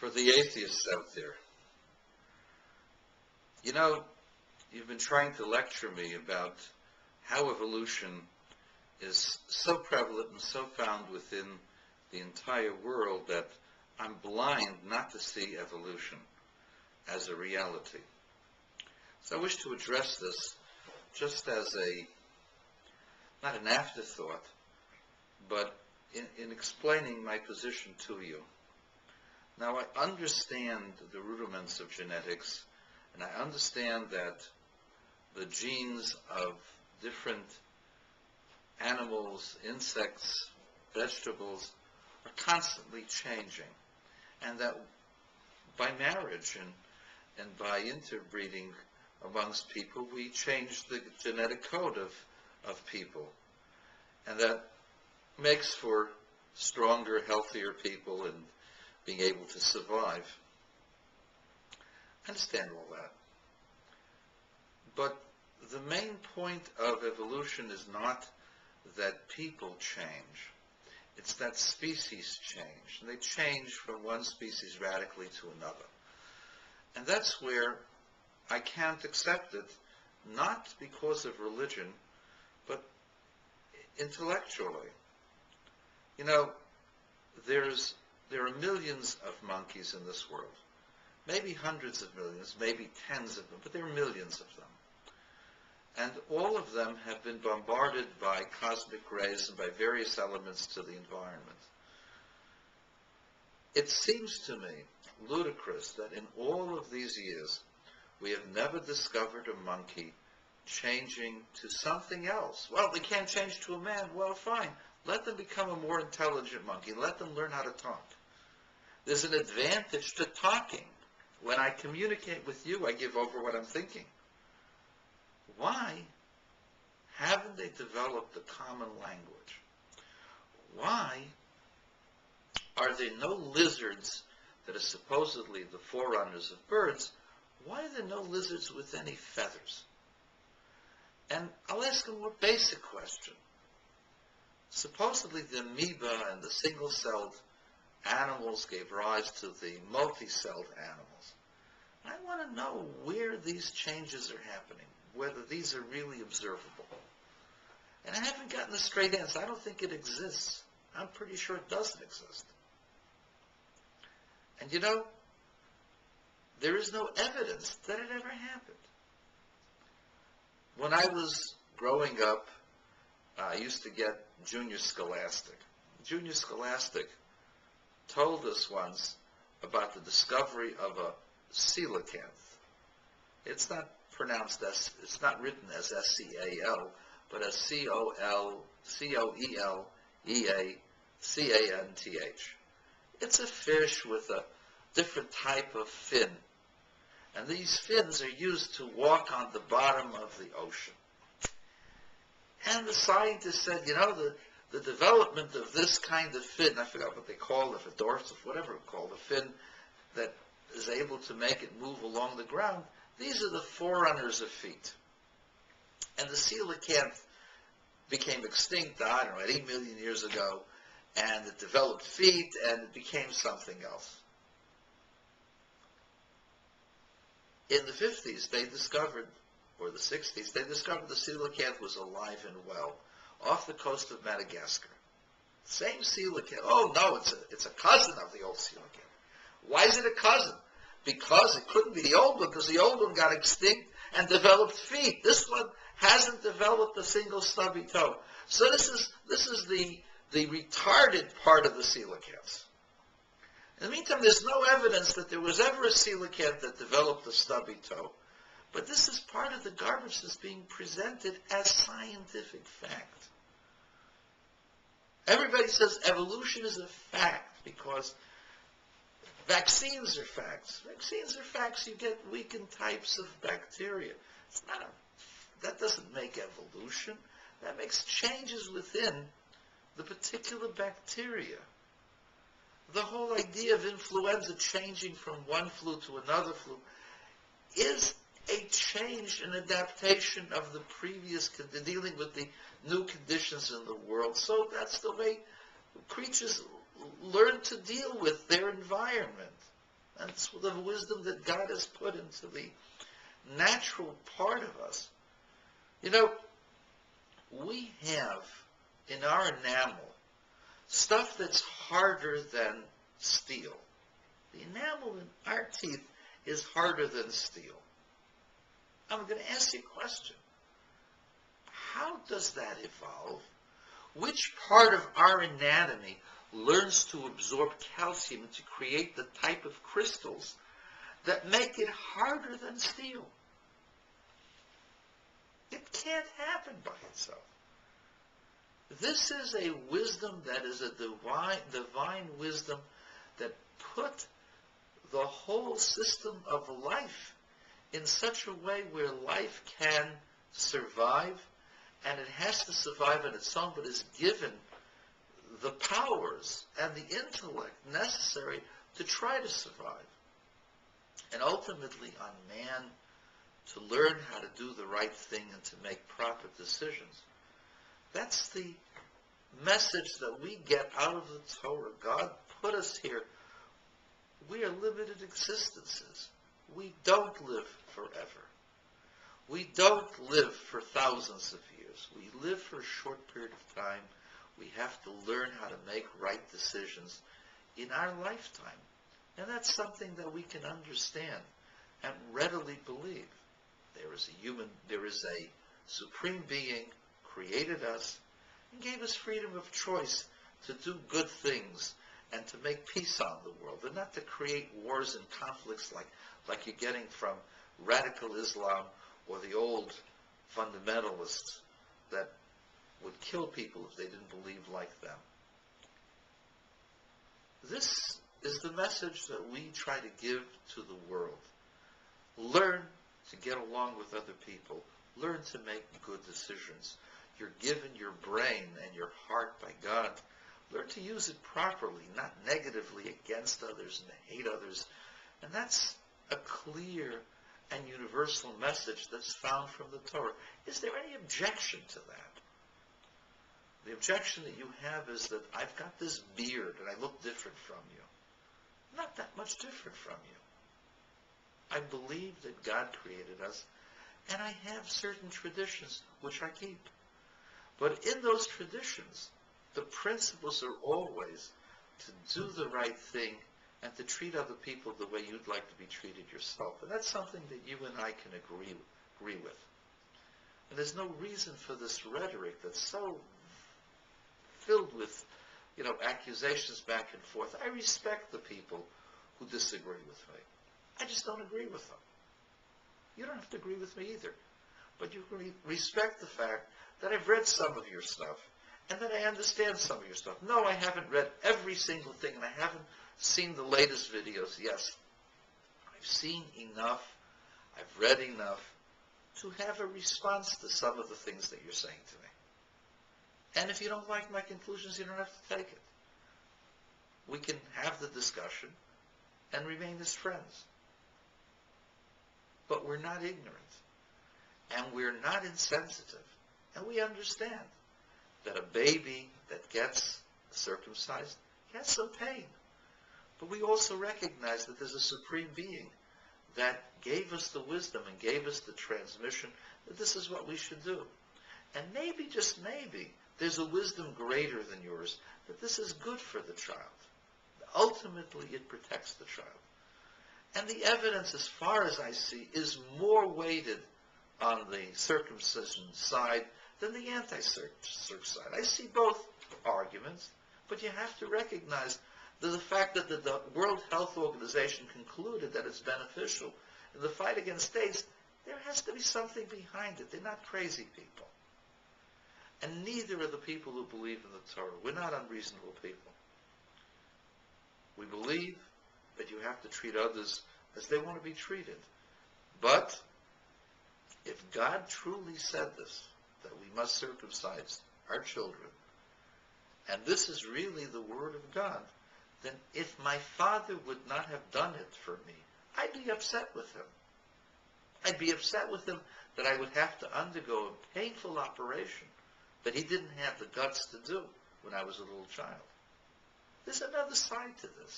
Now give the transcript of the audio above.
For the atheists out there, you know, you've been trying to lecture me about how evolution is so prevalent and so found within the entire world that I'm blind not to see evolution as a reality. So I wish to address this just as not an afterthought, but in explaining my position to you. Now, I understand the rudiments of genetics, and I understand that the genes of different animals, insects, vegetables are constantly changing, and that by marriage and by interbreeding amongst people, we change the genetic code of people, and that makes for stronger, healthier people and being able to survive. I understand all that. But the main point of evolution is not that people change. It's that species change. And they change from one species radically to another. And that's where I can't accept it, not because of religion, but intellectually. You know, there are millions of monkeys in this world. Maybe hundreds of millions, maybe tens of them, but there are millions of them. And all of them have been bombarded by cosmic rays and by various elements to the environment. It seems to me ludicrous that in all of these years, we have never discovered a monkey changing to something else. Well, they can't change to a man. Well, fine. Let them become a more intelligent monkey. Let them learn how to talk. There's an advantage to talking. When I communicate with you, I give over what I'm thinking. Why haven't they developed a common language? Why are there no lizards that are supposedly the forerunners of birds? Why are there no lizards with any feathers? And I'll ask a more basic question. Supposedly the amoeba and the single-celled animals gave rise to the multi-celled animals. I want to know where these changes are happening, whether these are really observable. And I haven't gotten a straight answer. I don't think it exists. I'm pretty sure it doesn't exist. And you know, there is no evidence that it ever happened. When I was growing up, I used to get Junior Scholastic. Junior Scholastic told us once about the discovery of a coelacanth. It's not pronounced as, it's not written as S-C-A-L, but as C-O-L-C-O-E-L-E-A-C-A-N-T-H. It's a fish with a different type of fin. And these fins are used to walk on the bottom of the ocean. And the scientists said, you know, the development of this kind of fin, I forgot what they call it, a dorsal, whatever it's called, a fin that is able to make it move along the ground, these are the forerunners of feet. And the coelacanth became extinct, I don't know, 8 million years ago, and it developed feet, and it became something else. In the 50s, they discovered, or the 60s, they discovered the coelacanth was alive and well off the coast of Madagascar. Same coelacanth. Oh, no, it's a cousin of the old coelacanth. Why is it a cousin? Because it couldn't be the old one, because the old one got extinct and developed feet. This one hasn't developed a single stubby toe. So this is the retarded part of the coelacanths. In the meantime, there's no evidence that there was ever a coelacanth that developed a stubby toe. But this is part of the garbage that's being presented as scientific fact. Everybody says evolution is a fact because vaccines are facts. Vaccines are facts. You get weakened types of bacteria. It's not that doesn't make evolution. That makes changes within the particular bacteria. The whole idea of influenza changing from one flu to another flu is a change, an adaptation of the previous, dealing with the new conditions in the world. So that's the way creatures learn to deal with their environment. And it's the wisdom that God has put into the natural part of us. You know, we have in our enamel stuff that's harder than steel. The enamel in our teeth is harder than steel. I'm going to ask you a question. How does that evolve? Which part of our anatomy learns to absorb calcium to create the type of crystals that make it harder than steel? It can't happen by itself. This is a wisdom that is a divine wisdom that put the whole system of life in such a way where life can survive, and it has to survive on its own, but is given the powers and the intellect necessary to try to survive. And ultimately on man to learn how to do the right thing and to make proper decisions. That's the message that we get out of the Torah. God put us here. We are limited existences. We don't live forever. We don't live for thousands of years. We live for a short period of time. We have to learn how to make right decisions in our lifetime. And that's something that we can understand and readily believe. There is a supreme being, created us, and gave us freedom of choice to do good things and to make peace on the world, and not to create wars and conflicts like you're getting from radical Islam or the old fundamentalists that would kill people if they didn't believe like them. This is the message that we try to give to the world. Learn to get along with other people. Learn to make good decisions. You're given your brain and your heart by God. Learn to use it properly, not negatively against others and to hate others. And that's a clear and universal message that's found from the Torah. Is there any objection to that? The objection that you have is that I've got this beard and I look different from you. I'm not that much different from you. I believe that God created us, and I have certain traditions which I keep. But in those traditions, the principles are always to do the right thing and to treat other people the way you'd like to be treated yourself. And that's something that you and I can agree with. And there's no reason for this rhetoric that's so filled with, accusations back and forth. I respect the people who disagree with me. I just don't agree with them. You don't have to agree with me either. But you can respect the fact that I've read some of your stuff and that I understand some of your stuff. No, I haven't read every single thing, and I haven't seen the latest videos. Yes, I've seen enough, I've read enough to have a response to some of the things that you're saying to me. And if you don't like my conclusions, you don't have to take it. We can have the discussion and remain as friends. But we're not ignorant, and we're not insensitive, and we understand that a baby that gets circumcised has some pain. But we also recognize that there's a supreme being that gave us the wisdom and gave us the transmission that this is what we should do. And maybe, just maybe, there's a wisdom greater than yours, that this is good for the child. Ultimately, it protects the child. And the evidence, as far as I see, is more weighted on the circumcision side than the anti-circ side. I see both arguments, but you have to recognize that the fact that the World Health Organization concluded that it's beneficial in the fight against AIDS, there has to be something behind it. They're not crazy people. And neither are the people who believe in the Torah. We're not unreasonable people. We believe that you have to treat others as they want to be treated. But if God truly said this, that we must circumcise our children, and this is really the Word of God, then if my father would not have done it for me, I'd be upset with him. I'd be upset with him that I would have to undergo a painful operation that he didn't have the guts to do when I was a little child. There's another side to this.